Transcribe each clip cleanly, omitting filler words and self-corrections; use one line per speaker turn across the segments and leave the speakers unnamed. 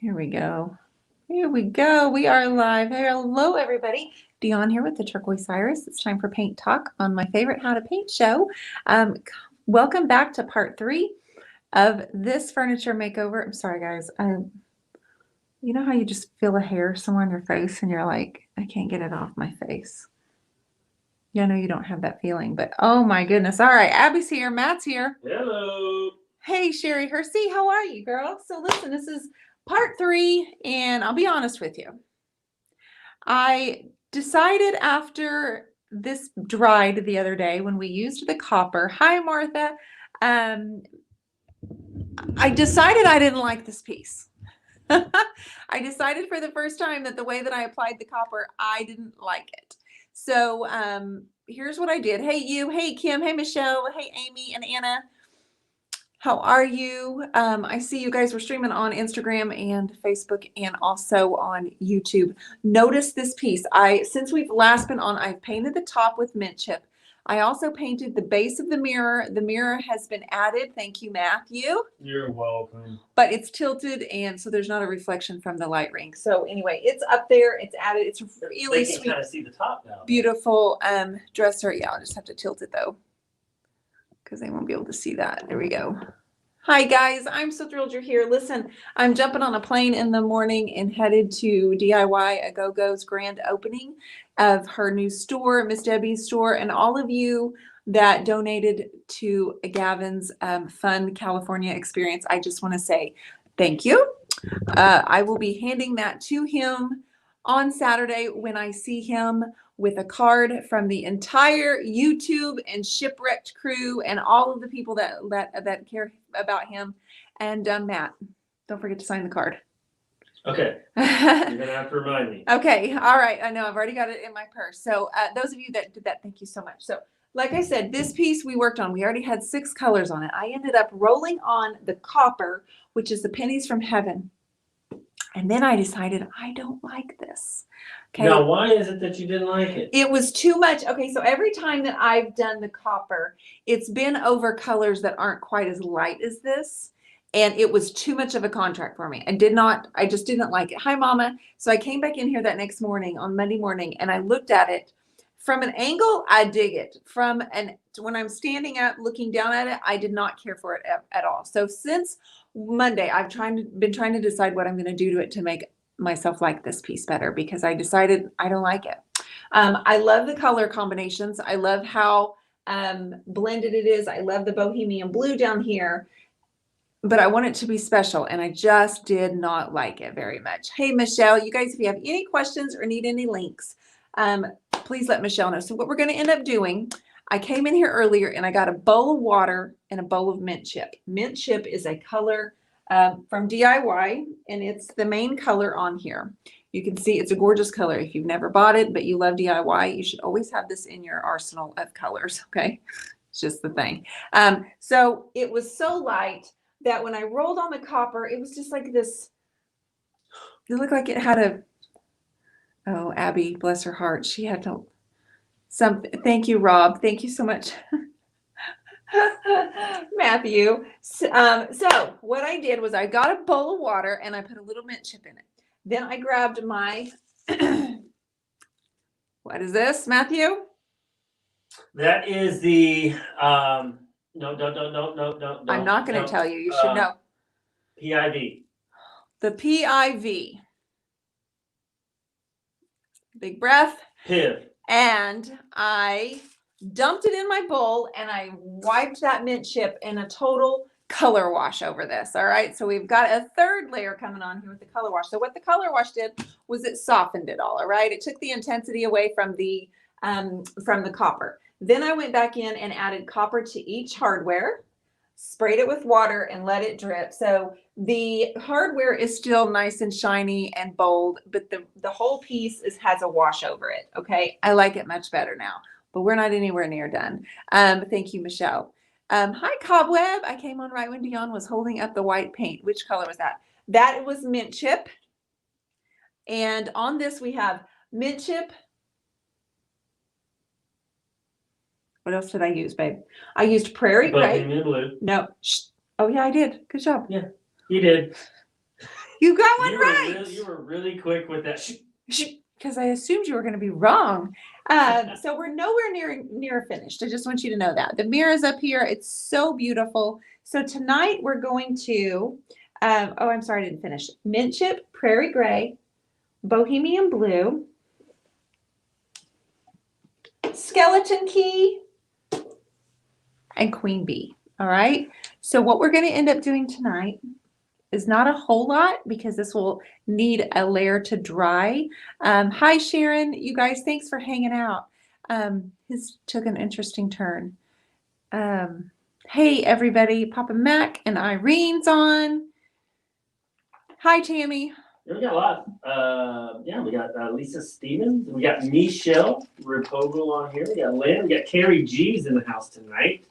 Here we go. Here we go. We are live. Hello, everybody. Dion here with the Turquoise Iris. It's time for Paint Talk on my favorite How to Paint show. Welcome back to part 3 of this furniture makeover. I'm sorry, guys. You know how you just feel a hair somewhere on your face and you're like, I can't get it off my face. Yeah, I know you don't have that feeling, but oh my goodness. All right, Abby's here. Matt's here.
Hello.
Hey, Sherry Hersey, how are you, girl? So listen, this is part 3, and I'll be honest with you. I decided after this dried the other day when we used the copper. Hi, Martha. I decided I didn't like this piece. I decided for the first time that the way that I applied the copper, I didn't like it. So here's what I did. Hey, you. Hey, Kim. Hey, Michelle. Hey, Amy and Anna. How are you? I see you guys were streaming on Instagram and Facebook and also on YouTube. Notice this piece. Since we've last been on, I've painted the top with mint chip. I also painted the base of the mirror. The mirror has been added. Thank you, Matthew.
You're welcome.
But it's tilted, and so there's not a reflection from the light ring. So anyway, it's up there. It's added. It's really
sweet. They can kind of see the top now.
Beautiful dresser. Yeah, I'll just have to tilt it though, because they won't be able to see that. There we go. Hi guys, I'm so thrilled you're here. Listen, I'm jumping on a plane in the morning and headed to DIY A Go-Go's grand opening of her new store, Miss Debbie's store, and all of you that donated to Gavin's Fun California experience. I just want to say thank you. I will be handing that to him on Saturday when I see him, with a card from the entire YouTube and Shipwrecked crew and all of the people that care about him. And Matt, don't forget to sign the card.
Okay. You're gonna have to remind me.
Okay. All right. I know I've already got it in my purse. So those of you that did that, thank you so much. So like I said, this piece we worked on, we already had 6 colors on it. I ended up rolling on the copper, which is the Pennies from Heaven. And then I decided I don't like this.
Okay. Now, why is it that you didn't like it?
It was too much. Okay, so every time that I've done the copper, it's been over colors that aren't quite as light as this. And it was too much of a contract for me. I just didn't like it. Hi, Mama. So I came back in here that next morning on Monday morning and I looked at it. From an angle, I dig it. When I'm standing up looking down at it, I did not care for it at all. So since Monday, I've been trying to decide what I'm going to do to it to make myself like this piece better, because I decided I don't like it. I love the color combinations. I love how blended it is. I love the bohemian blue down here, but I want it to be special, and I just did not like it very much. Hey, Michelle, you guys, if you have any questions or need any links, please let Michelle know. So what we're going to end up doing, I came in here earlier and I got a bowl of water and a bowl of mint chip. Mint chip is a color from DIY, and it's the main color on here. You can see it's a gorgeous color. If you've never bought it, but you love DIY, you should always have this in your arsenal of colors, okay? It's just the thing. So it was so light that when I rolled on the copper, it was just like this. It looked like it had oh, Abby, bless her heart. She had thank you, Rob. Thank you so much. Matthew. So what I did was I got a bowl of water and I put a little mint chip in it. Then I grabbed my, what is this, Matthew?
That is the, no.
I'm not going to tell you. You should know.
PIV.
The PIV. Big breath.
PIV.
And I dumped it in my bowl and I wiped that mint chip in a total color wash over this. All right. So we've got a third layer coming on here with the color wash. So what the color wash did was it softened it all. All right. It took the intensity away from the copper. Then I went back in and added copper to each hardware, sprayed it with water and let it drip. So the hardware is still nice and shiny and bold, but the whole piece has a wash over it. Okay. I like it much better now, but we're not anywhere near done. Thank you, Michelle. Hi, Cobweb. I came on right when Dion was holding up the white paint. Which color was that? That was mint chip. And on this, we have mint chip. What else did I use, babe? I used Prairie Grape.
Blue.
No. Oh, yeah, I did. Good job.
Yeah, you did.
You got one
You were
right.
you were really quick with that.
Because I assumed you were going to be wrong. So we're nowhere near finished. I just want you to know that. The mirror is up here. It's so beautiful. So tonight we're going to, oh, I'm sorry, I didn't finish. Mint chip, prairie gray, bohemian blue, skeleton key, and queen bee. All right. So what we're going to end up doing tonight is not a whole lot because this will need a layer to dry. Hi, Sharon. You guys, thanks for hanging out. His took an interesting turn. Hey, everybody. Papa Mac and Irene's on. Hi, Tammy.
Yeah, we got a lot. Yeah, we got Lisa Stevens. We got Michelle Ripogo on here. We got Lynn. We got Carrie G's in the house tonight.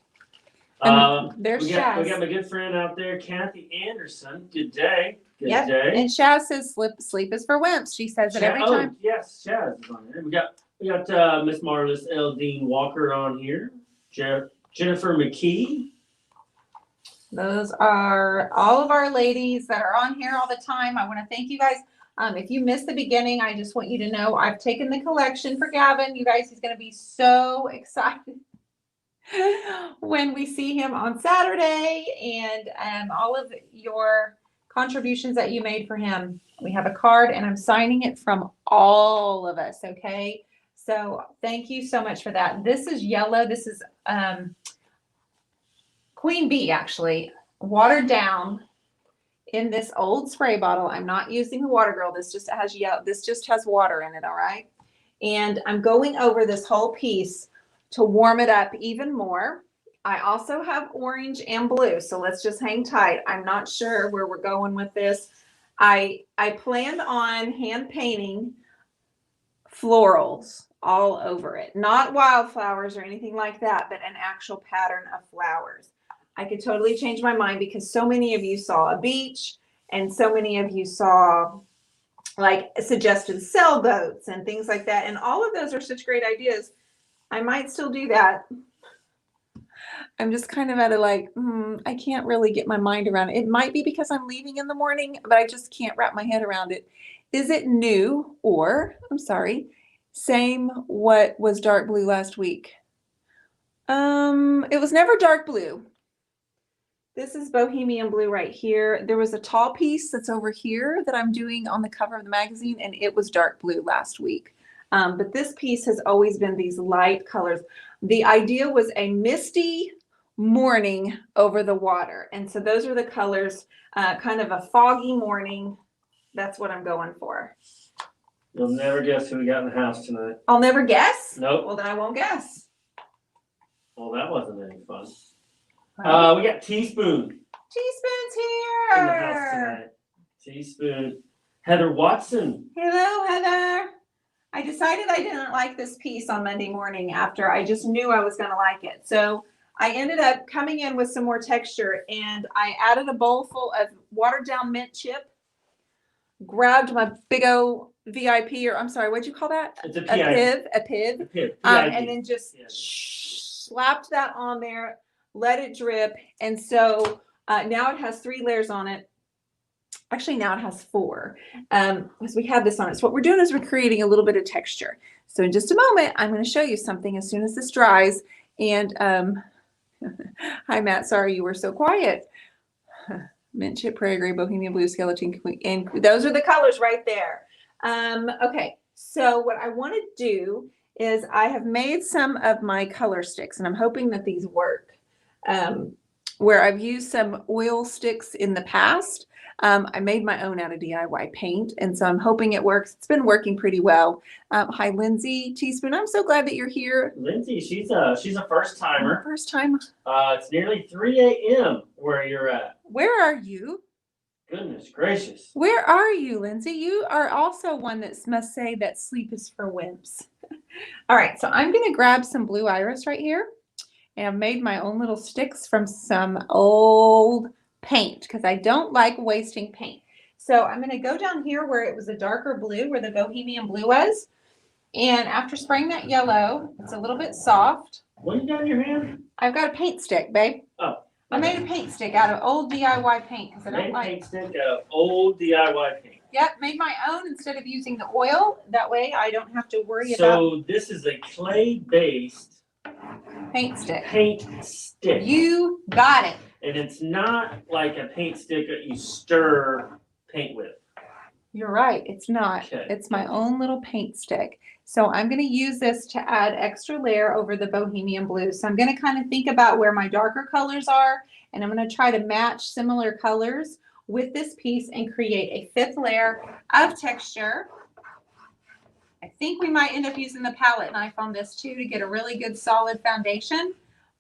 There's
we
Shaz.
got my good friend out there, Kathy Anderson. Good day. Good
Yep.
day.
And Shaz says sleep is for wimps. She says it every time.
Oh, yes, Shaz is on here. We got Miss Marlis L. Dean Walker on here. Jennifer McKee.
Those are all of our ladies that are on here all the time. I want to thank you guys. If you missed the beginning, I just want you to know I've taken the collection for Gavin. You guys, he's going to be so excited when we see him on Saturday, and all of your contributions that you made for him. We have a card and I'm signing it from all of us. Okay. So thank you so much for that. This is yellow. This is Queen Bee, actually watered down in this old spray bottle. I'm not using the Water Girl. This just has water in it. All right. And I'm going over this whole piece to warm it up even more. I also have orange and blue, so let's just hang tight. I'm not sure where we're going with this. I planned on hand painting florals all over it, not wildflowers or anything like that, but an actual pattern of flowers. I could totally change my mind because so many of you saw a beach and so many of you saw like suggested sailboats and things like that. And all of those are such great ideas. I might still do that. I'm just kind of at a I can't really get my mind around it. It might be because I'm leaving in the morning, but I just can't wrap my head around it. Is it new or, I'm sorry, same what was dark blue last week? It was never dark blue. This is bohemian blue right here. There was a tall piece that's over here that I'm doing on the cover of the magazine, and it was dark blue last week. But this piece has always been these light colors. The idea was a misty morning over the water. And so those are the colors, kind of a foggy morning. That's what I'm going for.
You'll never guess who we got in the house tonight.
I'll never guess?
Nope.
Well, then I won't guess.
Well, that wasn't any fun. We got Teaspoon
Teaspoon's
in the house
here.
tonight. Teaspoon. Heather Watson.
Hello, Heather. I decided I didn't like this piece on Monday morning after I just knew I was going to like it. So I ended up coming in with some more texture, and I added a bowl full of watered down mint chip, grabbed my big O VIP, or I'm sorry, what'd you call that?
It's a
piv.
A piv.
And then just slapped that on there, let it drip. And so now it has 3 layers on it. Actually, now it has 4 because we have this on it. So what we're doing is we're creating a little bit of texture. So in just a moment, I'm going to show you something as soon as this dries. And hi, Matt. Sorry you were so quiet. Mint chip, prairie gray, bohemian blue, skeleton queen, and those are the colors right there. Okay, so what I want to do is I have made some of my color sticks, and I'm hoping that these work. Where I've used some oil sticks in the past, I made my own out of DIY paint, and so I'm hoping it works. It's been working pretty well. Hi, Lindsay Teaspoon. I'm so glad that you're here.
Lindsay, she's a first timer.
First time.
It's nearly 3 a.m. where you're at.
Where are you?
Goodness gracious.
Where are you, Lindsay? You are also one that must say that sleep is for wimps. All right, so I'm going to grab some blue iris right here, and I've made my own little sticks from some old paint because I don't like wasting paint. So I'm going to go down here where it was a darker blue, where the bohemian blue was. And after spraying that yellow, it's a little bit soft.
What do you got in your hand?
I've got a paint stick, babe.
Oh.
I made a paint stick out of old DIY paint because I
Made
don't
a
like.
paint stick out of old DIY paint.
Yep, made my own instead of using the oil. That way I don't have to worry about
So this is a clay-based
paint stick.
paint stick.
You got it.
And it's not like a paint stick that you stir paint with.
You're right. It's not.
Okay.
It's my own little paint stick. So I'm going to use this to add extra layer over the bohemian blue. So I'm going to kind of think about where my darker colors are, and I'm going to try to match similar colors with this piece and create a fifth layer of texture. I think we might end up using the palette knife on this too to get a really good solid foundation.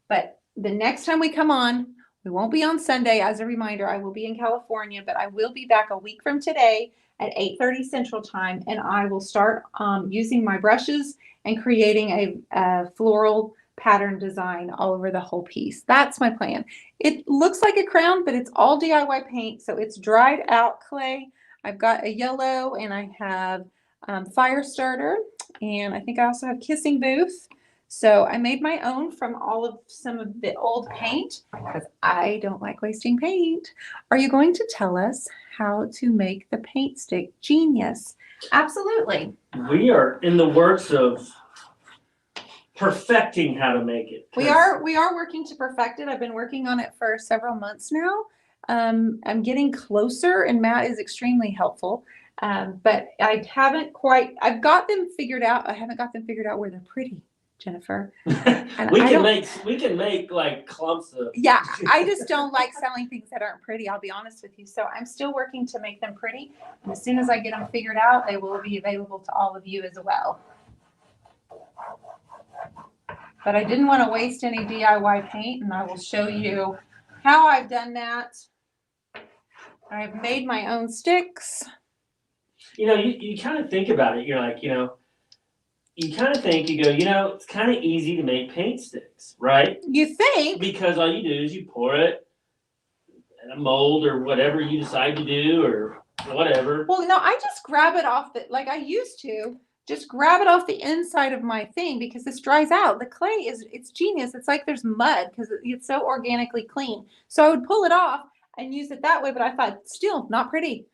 But the next time we come on, we won't be on Sunday. As a reminder, I will be in California, but I will be back a week from today at 8:30 Central Time, and I will start using my brushes and creating a floral pattern design all over the whole piece. That's my plan. It looks like a crown, but it's all DIY paint, so it's dried out clay. I've got a yellow, and I have fire starter, and I think I also have kissing booth. So I made my own from some of the old paint because I don't like wasting paint. Are you going to tell us how to make the paint stick genius? Absolutely.
We are in the works of perfecting how to make it.
We are working to perfect it. I've been working on it for several months now. I'm getting closer, and Matt is extremely helpful. But I've got them figured out. I haven't got them figured out where they're pretty, Jennifer. And
we can make like clumps of.
Yeah, I just don't like selling things that aren't pretty. I'll be honest with you. So I'm still working to make them pretty. And as soon as I get them figured out, they will be available to all of you as well. But I didn't want to waste any DIY paint, and I will show you how I've done that. I've made my own sticks.
You know, you kind of think about it. You're like, you kind of think, it's kind of easy to make paint sticks, right?
You think?
Because all you do is you pour it in a mold or whatever you decide to do or whatever.
Well, no, I just grab it off like I used to. Just grab it off the inside of my thing because this dries out. The clay it's genius. It's like there's mud because it's so organically clean. So I would pull it off and use it that way, but I thought still not pretty.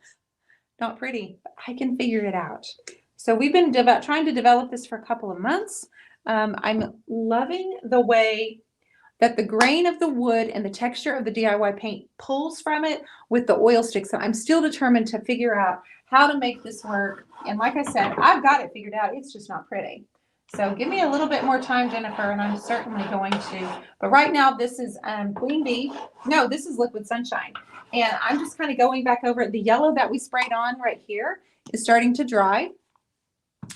Not pretty. I can figure it out. So we've been trying to develop this for a couple of months. I'm loving the way that the grain of the wood and the texture of the DIY paint pulls from it with the oil sticks. And I'm still determined to figure out how to make this work. And like I said, I've got it figured out. It's just not pretty. So give me a little bit more time, Jennifer, and I'm certainly going to. But right now, this is Queen Bee. No, this is Liquid Sunshine. And I'm just kind of going back over it. The yellow that we sprayed on right here is starting to dry.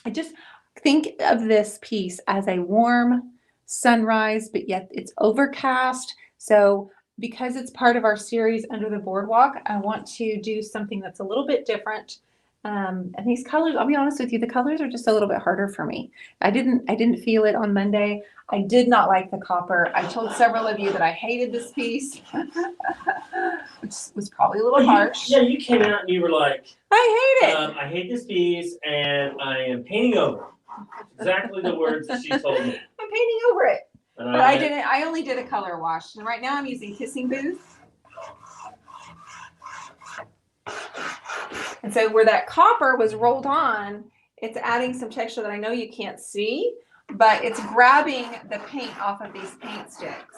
I just think of this piece as a warm sunrise, but yet it's overcast. So because it's part of our series Under the Boardwalk, I want to do something that's a little bit different. And these colors, I'll be honest with you, the colors are just a little bit harder for me. I didn't feel it on Monday. I did not like the copper. I told several of you that I hated this piece, which was probably a little harsh.
You came out and you were like,
I hate it.
I hate this piece and I am painting over it. Exactly the words that she told me.
I'm painting over it.
And
But I only did a color wash. And right now I'm using Kissing Booth. And so where that copper was rolled on, it's adding some texture that I know you can't see, but it's grabbing the paint off of these paint sticks.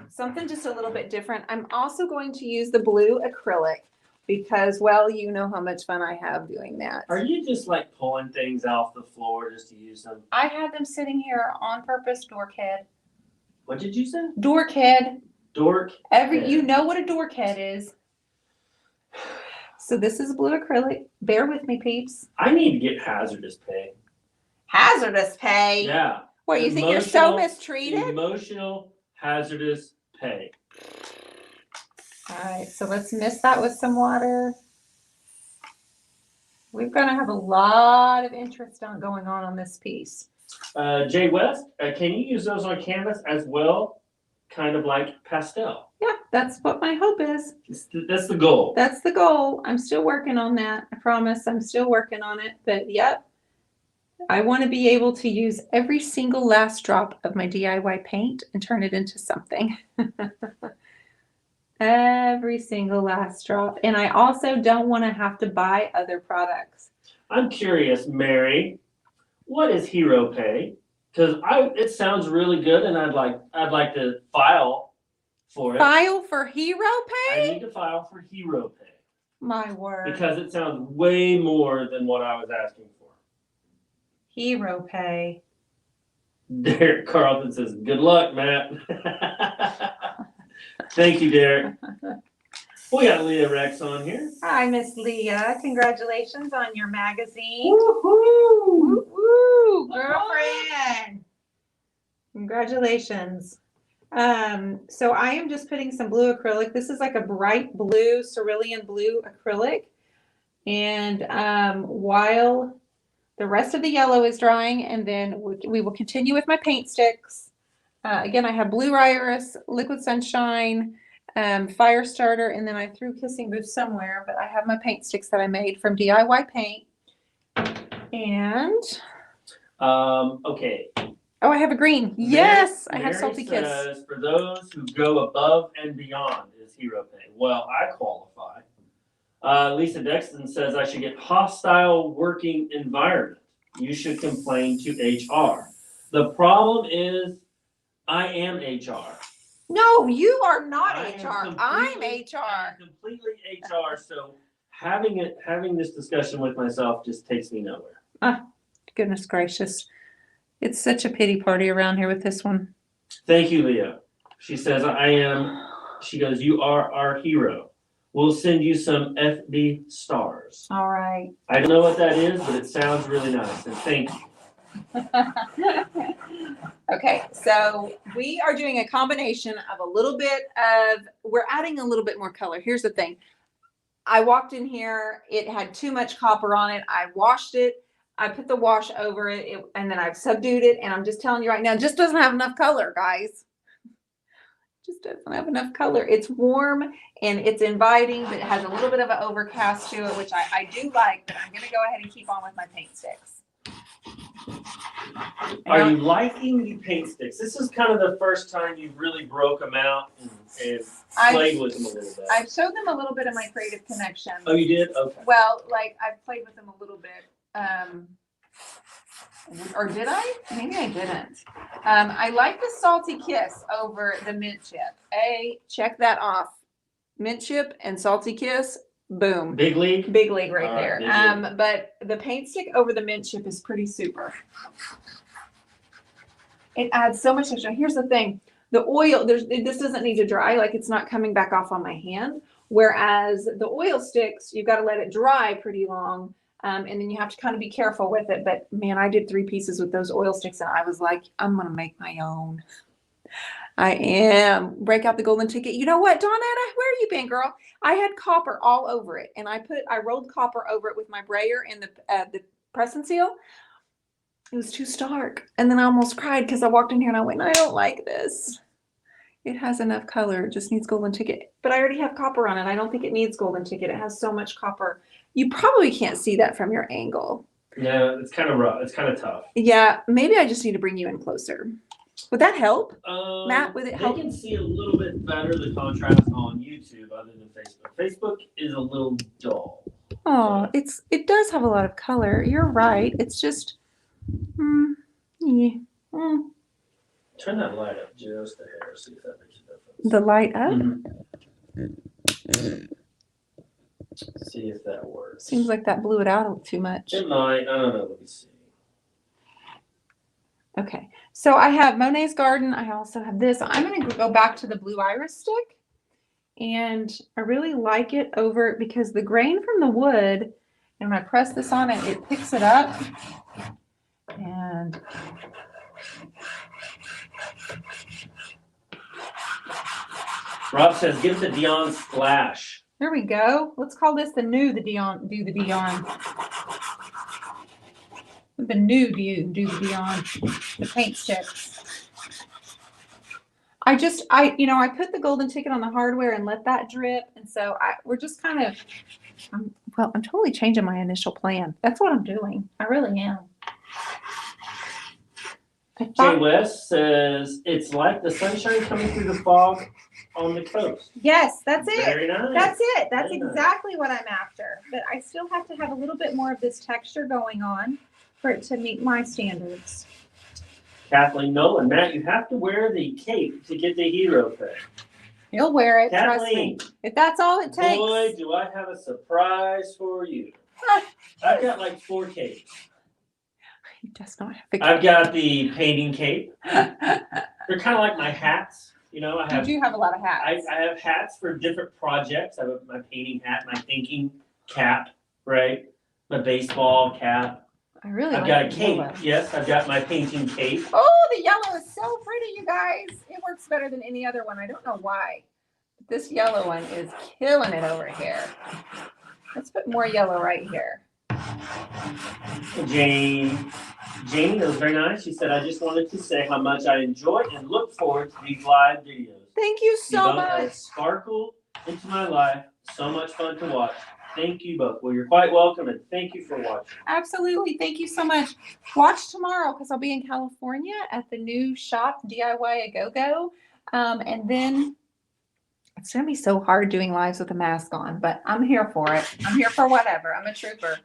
Something just a little bit different. I'm also going to use the blue acrylic because, well, you know how much fun I have doing that.
Are you just like pulling things off the floor just to use them?
I had them sitting here on purpose, dorkhead.
What did you say?
Dorkhead.
Dork.
You know what a dorkhead is. So this is blue acrylic. Bear with me, peeps.
I need to get hazardous pay.
Hazardous pay?
Yeah.
What, you think you're so mistreated?
Emotional hazardous pay.
All right, so let's mist that with some water. We're going to have a lot of interest going on this piece.
Jay West, can you use those on canvas as well? Kind of like pastel.
Yeah, that's what my hope is.
That's the goal.
That's the goal. I'm still working on that. I promise I'm still working on it. But yep, I want to be able to use every single last drop of my DIY paint and turn it into something. Every single last drop. And I also don't want to have to buy other products.
I'm curious, Mary, what is Hero Pay? Because it sounds really good, and I'd like to file for it.
File for Hero
I
Pay?
need to file for Hero Pay
My word.
because it sounds way more than what I was asking for.
Hero Pay.
Derek Carlton says, "Good luck, Matt." Thank you, Derek. We got Leah Rex on here.
Hi, Miss Leah. Congratulations on your magazine.
Woo-hoo!
Woo, girlfriend. Congratulations. So I am just putting some blue acrylic. This is like a bright blue, cerulean blue acrylic. And while the rest of the yellow is drying, and then we will continue with my paint sticks. Again, I have Blue Iris, Liquid Sunshine, Fire Starter, and then I threw Kissing Booth somewhere, but I have my paint sticks that I made from DIY Paint. And
Okay.
oh, I have a green. Yes, I have
Mary
Salty Kiss.
says, for those who go above and beyond is Hero Pay. Well, I qualify. Lisa Dexton says I should get hostile working environment. You should complain to HR. The problem is I am HR.
No, you are not
I am
HR. I'm
completely-
HR.
I'm completely HR. So having this discussion with myself just takes me nowhere.
Goodness gracious. It's such a pity party around here with this one.
Thank you, Leah. She says she goes, you are our hero. We'll send you some FB stars.
All right.
I don't know what that is, but it sounds really nice, and thank you.
Okay, so we are doing a combination of a little bit of, we're adding a little bit more color. Here's the thing. I walked in here, it had too much copper on it. I washed it. I put the wash over it, and then I've subdued it. And I'm just telling you right now, it just doesn't have enough color, guys. Just doesn't have enough color. It's warm and it's inviting, but it has a little bit of an overcast to it, which I do like, but I'm going to go ahead and keep on with my paint sticks.
Are you liking the paint sticks? This is kind of the first time you've really broke them out and played with them a little bit.
I've showed them a little bit of my creative connection.
Oh, you did? Okay.
Well, like I've played with them a little bit. Or did I? Maybe I didn't. I like the Salty Kiss over the Mint Chip. Check that off. Mint Chip and Salty Kiss, boom.
Big league?
Big league right
All
there.
right, big league.
But the paint stick over the Mint Chip is pretty super. It adds so much extra. Here's the thing. The oil, this doesn't need to dry, like it's not coming back off on my hand. Whereas the oil sticks, you've got to let it dry pretty long. And then you have to kind of be careful with it. But man, I did 3 pieces with those oil sticks and I was like, I'm going to make my own. I am. Break out the golden ticket. You know what, Donetta, where you been, girl? I had copper all over it. And I rolled copper over it with my brayer and the press and seal. It was too stark. And then I almost cried because I walked in here and I went, I don't like this. It has enough color. It just needs golden ticket. But I already have copper on it. I don't think it needs golden ticket. It has so much copper. You probably can't see that from your angle.
No, it's kind of rough. It's kind of tough.
Yeah, maybe I just need to bring you in closer. Would that help? Matt, would it help?
They can see a little bit better the contrast on YouTube other than Facebook. Facebook is a little dull.
Oh, it does have a lot of color. You're right. It's just, yeah.
Turn that light up just a hair, see if that makes a difference.
The light up?
Mhm. See if that works.
Seems like that blew it out too much.
It might. I don't know. Let me see.
Okay, so I have Monet's Garden. I also have this. I'm going to go back to the Blue Iris stick. And I really like it over because the grain from the wood, and when I press this on it, it picks it up. And
Rob says, give it the Dion splash.
there we go. Let's call this the Dion. The new do the Dion, the paint sticks. I put the golden ticket on the hardware and let that drip. And so we're just kind of, I'm totally changing my initial plan. That's what I'm doing. I really am. I
Jay
thought,
West says it's like the sunshine coming through the fog on the coast.
Yes, that's it.
Very nice.
That's it. That's
Very nice.
exactly what I'm after. But I still have to have a little bit more of this texture going on for it to meet my standards.
Kathleen Nolan, Matt, you have to wear the cape to get the hero thing.
He'll wear it. Trust me.
Kathleen,
If that's all it takes.
boy, do I have a surprise for you. I've got like 4 capes.
he does not have
I've got the painting cape.
a.
They're kind of like my hats. You know, I
You
have
do have a lot of
I
hats.
have hats for different projects. I have my painting hat, my thinking cap, right? My baseball cap.
I really
I've
like
got a
the
cape.
yellow.
Yes, I've got my painting cape.
Oh, the yellow is so pretty, you guys. It works better than any other one. I don't know why.
This yellow one is killing it over here.
Let's put more yellow right here.
Jamie, that was very nice. She said, I just wanted to say how much I enjoy and look forward to these live videos.
Thank you
You
so
both add
much.
sparkle into my life. So much fun to watch. Thank you both. Well, you're quite welcome, and thank you for watching.
Absolutely. Thank you so much. Watch tomorrow because I'll be in California at the new shop, DIY a Go-Go. And then
It's gonna be so hard doing lives with a mask on, but I'm here for it. I'm here for whatever. I'm a trooper.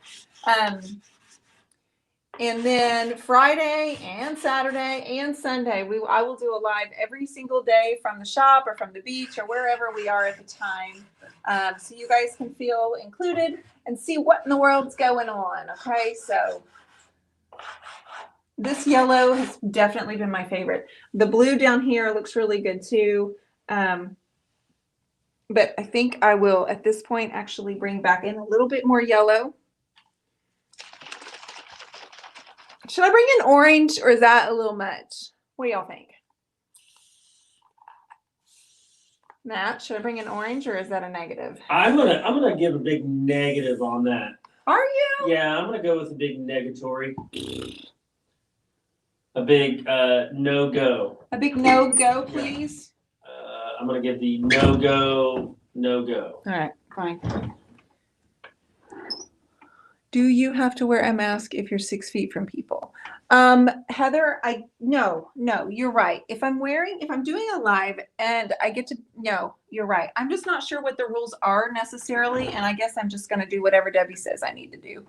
And then Friday and Saturday and Sunday, I will do a live every single day from the shop or from the beach or wherever we are at the time. So you guys can feel included and see what in the world's going on. Okay, so this yellow has definitely been my favorite. The blue down here looks really good too. But I think I will at this point actually bring back in a little bit more yellow. Should I bring in orange or is that a little much? What do y'all think? Matt, should I bring in orange or is that a negative?
I'm gonna give a big negative on that.
Are you?
Yeah, I'm gonna go with a big negatory. A big no go.
A big no-go, please?
I'm gonna give the no go.
All right, fine. Do you have to wear a mask if you're 6 feet from people? Heather, no, you're right. If I'm doing a live and I get to, no, you're right. I'm just not sure what the rules are necessarily. And I guess I'm just going to do whatever Debbie says I need to do.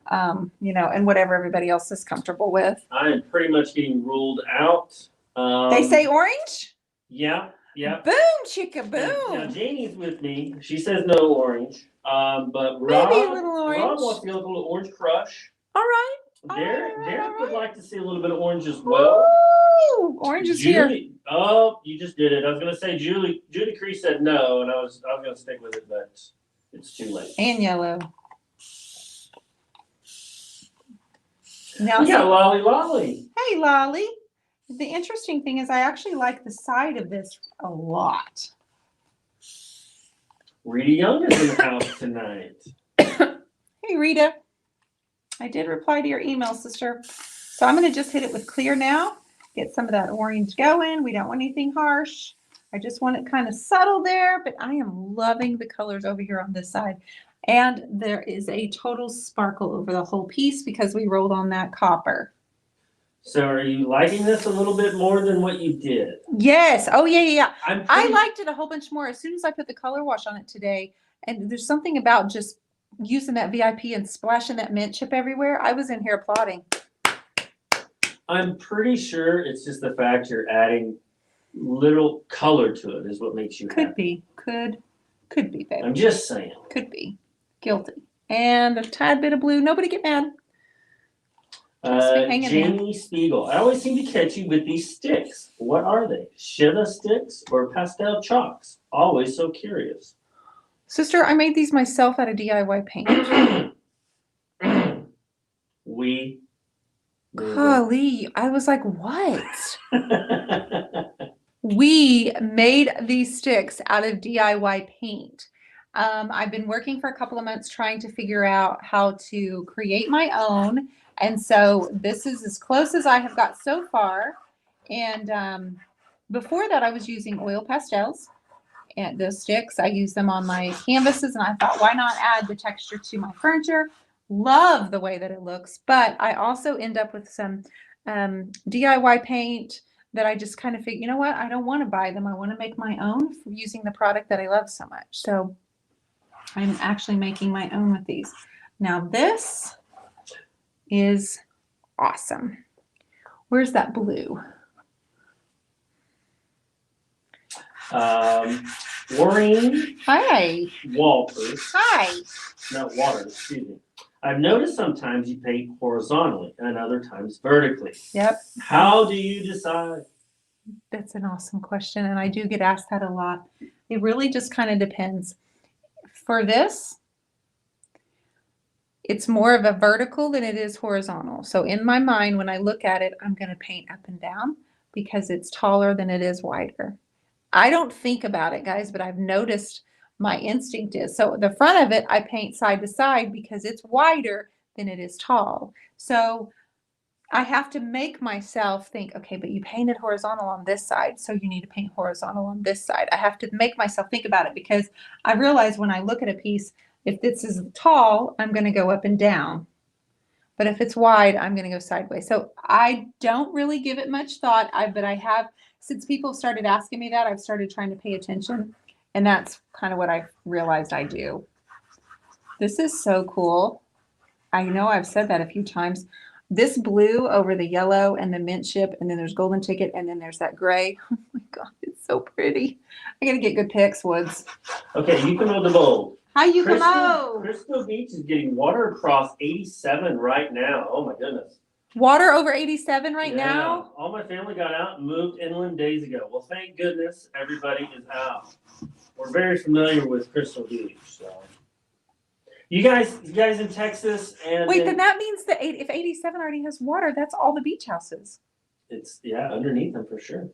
And whatever everybody else is comfortable with.
I am pretty much getting ruled out.
They say orange?
Yeah.
Boom, chicka
Now
boom.
Janie's with me. She says no orange. But Rob,
Maybe a little orange.
Rob wants to get a little orange crush.
All right.
Derek would like to see a little bit of orange as well.
Ooh, orange is here.
Julie, oh, you just did it. I was gonna say Judy Crease said no, and I was gonna stick with it, but it's too late.
And yellow. Now,
We got Lolly.
hey, Lolly. The interesting thing is I actually like the side of this a lot.
Rita Young is in the house tonight.
Hey, Rita. I did reply to your email, sister. So I'm going to just hit it with clear now. Get some of that orange going. We don't want anything harsh. I just want it kind of subtle there, but I am loving the colors over here on this side. And there is a total sparkle over the whole piece because we rolled on that copper.
So are you liking this a little bit more than what you did?
Yes. Oh, yeah.
I'm
I
pretty-
liked it a whole bunch more as soon as I put the color wash on it today. And there's something about just using that VIP and splashing that mint chip everywhere. I was in here applauding.
I'm pretty sure it's just the fact you're adding little color to it is what makes you
Could
happy.
be. Could be, baby.
I'm just saying.
Could be. Guilty. And a tad bit of blue. Nobody get mad. Just be hanging there.
Jamie Spiegel. I always seem to catch you with these sticks. What are they? Shiva sticks or pastel chalks? Always so curious.
Sister, I made these myself out of DIY paint.
We.
Golly, I was like, what? We made these sticks out of DIY paint. I've been working for a couple of months trying to figure out how to create my own. And so this is as close as I have got so far. And before that, I was using oil pastels. And those sticks, I use them on my canvases. And I thought, why not add the texture to my furniture?
love the way that it looks, but I also end up with some DIY paint that I just kind of think, you know what? I don't want to buy them. I want to make my own using the product that I love so much. So I'm actually making my own with these. Now this is awesome. Where's that blue?
Maureen
Hi.
Walters,
Hi.
not Waters, excuse me. I've noticed sometimes you paint horizontally and other times vertically.
Yep.
How do you decide?
That's an awesome question. And I do get asked that a lot. It really just kind of depends. For this, it's more of a vertical than it is horizontal. So in my mind, when I look at it, I'm going to paint up and down because it's taller than it is wider. I don't think about it, guys, but I've noticed my instinct is. So the front of it, I paint side to side because it's wider than it is tall. So I have to make myself think, okay, but you painted horizontal on this side, so you need to paint horizontal on this side. I have to make myself think about it because I realize when I look at a piece, if this is tall, I'm going to go up and down. But if it's wide, I'm going to go sideways. So I don't really give it much thought, but I have, since people started asking me that, I've started trying to pay attention. And that's kind of what I realized I do. This is so cool. I know I've said that a few times. This blue over the yellow and the mint chip, and then there's golden ticket, and then there's that gray. Oh my God, it's so pretty. I got to get good pics, Woods.
Okay, you can know the bold.
How you come out?
Crystal Beach is getting water across 87 right now. Oh my goodness.
Water over 87 right
Yeah.
now?
All my family got out and moved inland days ago. Well, thank goodness everybody is out. We're very familiar with Crystal Beach, so. You guys in Texas and
Wait, then that means that if 87 already has water, that's all the beach houses.
it's underneath them for sure.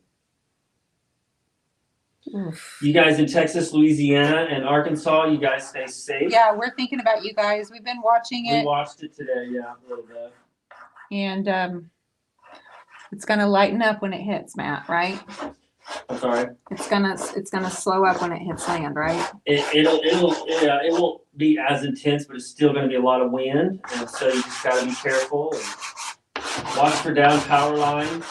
Oof.
You guys in Texas, Louisiana, and Arkansas, you guys stay safe.
Yeah, we're thinking about you guys. We've been watching
We
it,
watched it today, yeah, a little bit.
and it's gonna lighten up when it hits, Matt. Right?
I'm sorry.
It's gonna slow up when it hits land, right?
It won't be as intense, but it's still going to be a lot of wind, and so you just got to be careful and watch for down power lines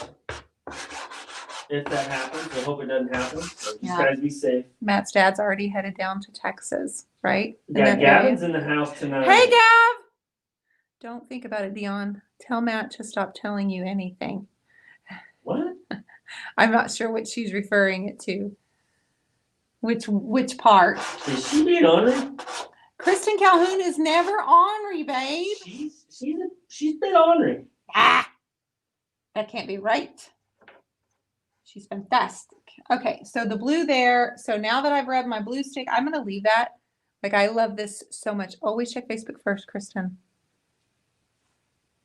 if that happens. I hope it doesn't happen. So just guys be safe.
Matt's dad's already headed down to Texas, right?
Yeah, Gavin's in the house tonight.
Hey, Gav! Don't think about it, Dion. Tell Matt to stop telling you anything.
What?
I'm not sure what she's referring it to. Which part?
Is she being ornery?
Kristen Calhoun is never ornery, babe.
She's been ornery.
Ah, that can't be right. She's fantastic. Okay, so the blue there. So now that I've rubbed my blue stick, I'm gonna leave that. Like, I love this so much. Always check Facebook first, Kristen.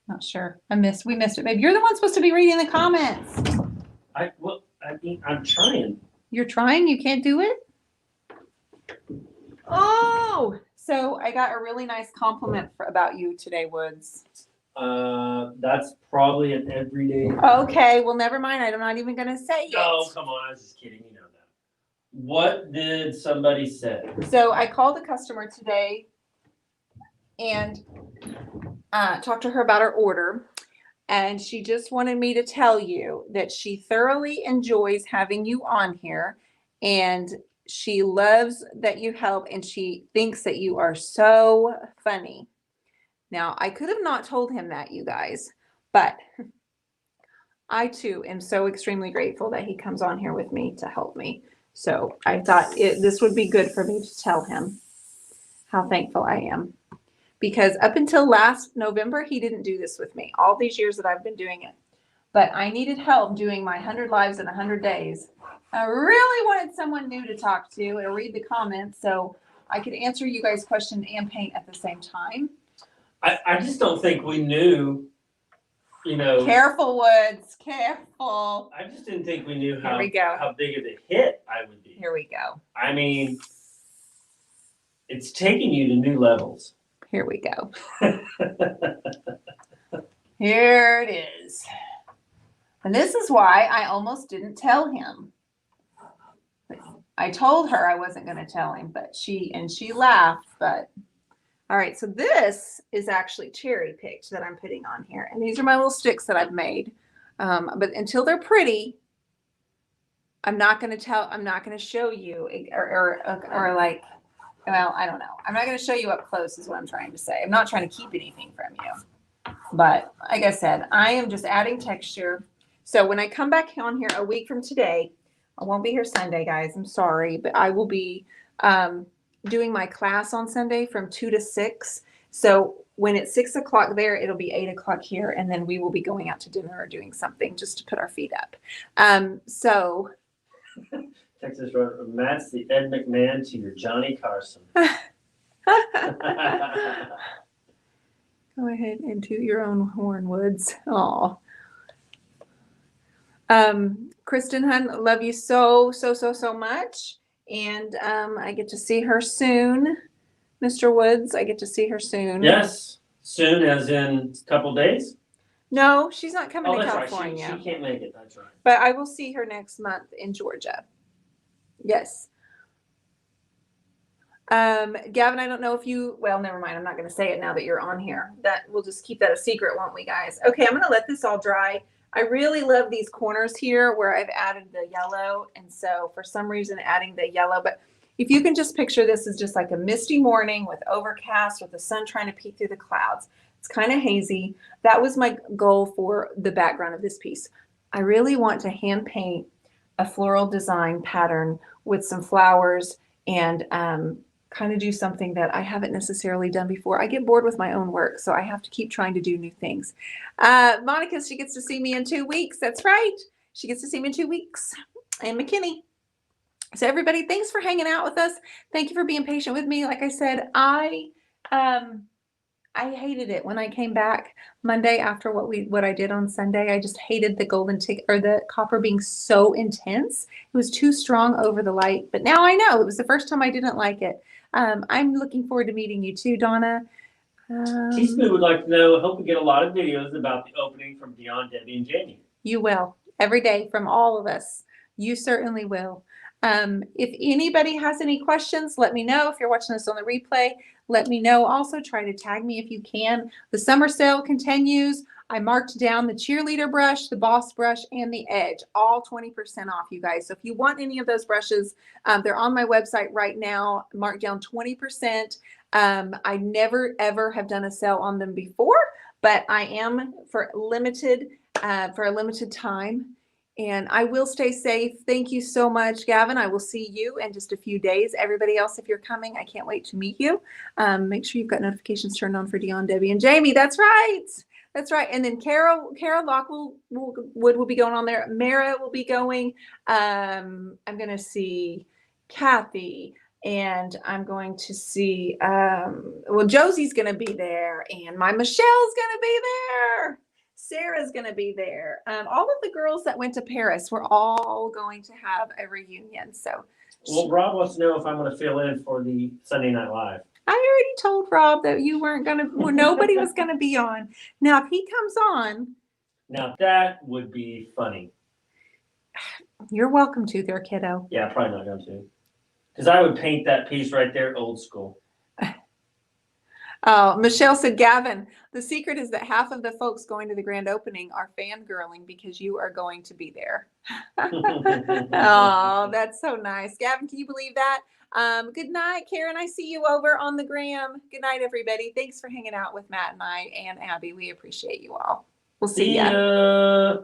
Not sure. We missed it, babe. You're the one supposed to be reading the comments.
I'm trying.
You're trying? You can't do it? Oh, so I got a really nice compliment about you today, Woods.
That's probably an everyday.
Okay, well, never mind. I'm not even going to say it.
Oh, come on. I was just kidding. You know that. What did somebody say?
So I called a customer today and talked to her about her order. And she just wanted me to tell you that she thoroughly enjoys having you on here. And she loves that you help. And she thinks that you are so funny. Now, I could have not told him that, you guys. But I, too, am so extremely grateful that he comes on here with me to help me. So I thought this would be good for me to tell him how thankful I am. Because up until last November, he didn't do this with me. All these years that I've been doing it. But I needed help doing my 100 lives in 100 days. I really wanted someone new to talk to and read the comments so I could answer you guys' question and paint at the same time.
I just don't think we knew,
Careful, Woods. Careful.
I just didn't think we knew how big of a hit I would be.
Here we go.
I mean, it's taking you to new levels.
Here we go. Here it is. And this is why I almost didn't tell him. I told her I wasn't going to tell him, but she laughed, but
All right, so this is actually cherry picked that I'm putting on here. And these are my little sticks that I've made. But until they're pretty, I'm not going to show you or like, well, I don't know. I'm not going to show you up close is what I'm trying to say. I'm not trying to keep anything from you. But like I said, I am just adding texture. So when I come back on here a week from today, I won't be here Sunday, guys. I'm sorry, but I will be doing my class on Sunday from 2 to 6. So when it's 6 o'clock there, it'll be 8 o'clock here. And then we will be going out to dinner or doing something just to put our feet up. So
Texas Road, Matt's the Ed McMahon to your Johnny Carson.
go ahead and toot your own horn, Woods. Aw. Kristen Hunt, love you so much. And I get to see her soon. Mr. Woods, I get to see her soon.
Yes, soon as in a couple days.
No, she's not coming
Oh,
to
that's right.
California.
She can't make it. That's right.
But I will see her next month in Georgia. Yes. Gavin, I don't know if well, never mind. I'm not going to say it now that you're on here. That we'll just keep that a secret, won't we, guys? Okay, I'm going to let this all dry. I really love these corners here where I've added the yellow. And so for some reason, adding the yellow, but if you can just picture this as just like a misty morning with overcast with the sun trying to peek through the clouds. It's kind of hazy. That was my goal for the background of this piece. I really want to hand paint a floral design pattern with some flowers and kind of do something that I haven't necessarily done before. I get bored with my own work, so I have to keep trying to do new things. Monica, she gets to see me in 2 weeks. That's right. She gets to see me in 2 weeks. And McKinney. So everybody, thanks for hanging out with us. Thank you for being patient with me. Like I said, I hated it when I came back Monday after what I did on Sunday. I just hated the golden tick or the copper being so intense. It was too strong over the light. But now I know it was the first time I didn't like it. I'm looking forward to meeting you too, Donna.
Teaspoon would like to know, hope we get a lot of videos about the opening from Dion, Debbie, and Jamie.
You will. Every day from all of us. You certainly will. If anybody has any questions, let me know. If you're watching this on the replay, let me know. Also, try to tag me if you can. The summer sale continues. I marked down the cheerleader brush, the boss brush, and the edge, all 20% off, you guys. So if you want any of those brushes, they're on my website right now, marked down 20%. I never, ever have done a sale on them before, but I am for a limited time. And I will stay safe. Thank you so much, Gavin. I will see you in just a few days. Everybody else, if you're coming, I can't wait to meet you. Make sure you've got notifications turned on for Dion, Debbie, and Jamie. That's right. That's right. And then Kara Lockwood will be going on there. Mara will be going. I'm going to see Kathy. And I'm going to see, Josie's going to be there. And my Michelle's going to be there. Sarah's going to be there. All of the girls that went to Paris, we're all going to have a reunion. So,
Well, Rob wants to know if I'm going to fill in for the Sunday Night Live.
I already told Rob that you weren't going to, nobody was going to be on. Now, if he comes on.
Now, that would be funny.
You're welcome to there, kiddo.
Yeah, probably not going to. Because I would paint that piece right there old school.
Oh, Michelle said, Gavin, the secret is that half of the folks going to the grand opening are fangirling because you are going to be there. Oh, that's so nice. Gavin, can you believe that? Good night, Karen. I see you over on the gram. Good night, everybody. Thanks for hanging out with Matt and I and Abby. We appreciate you all. We'll see ya.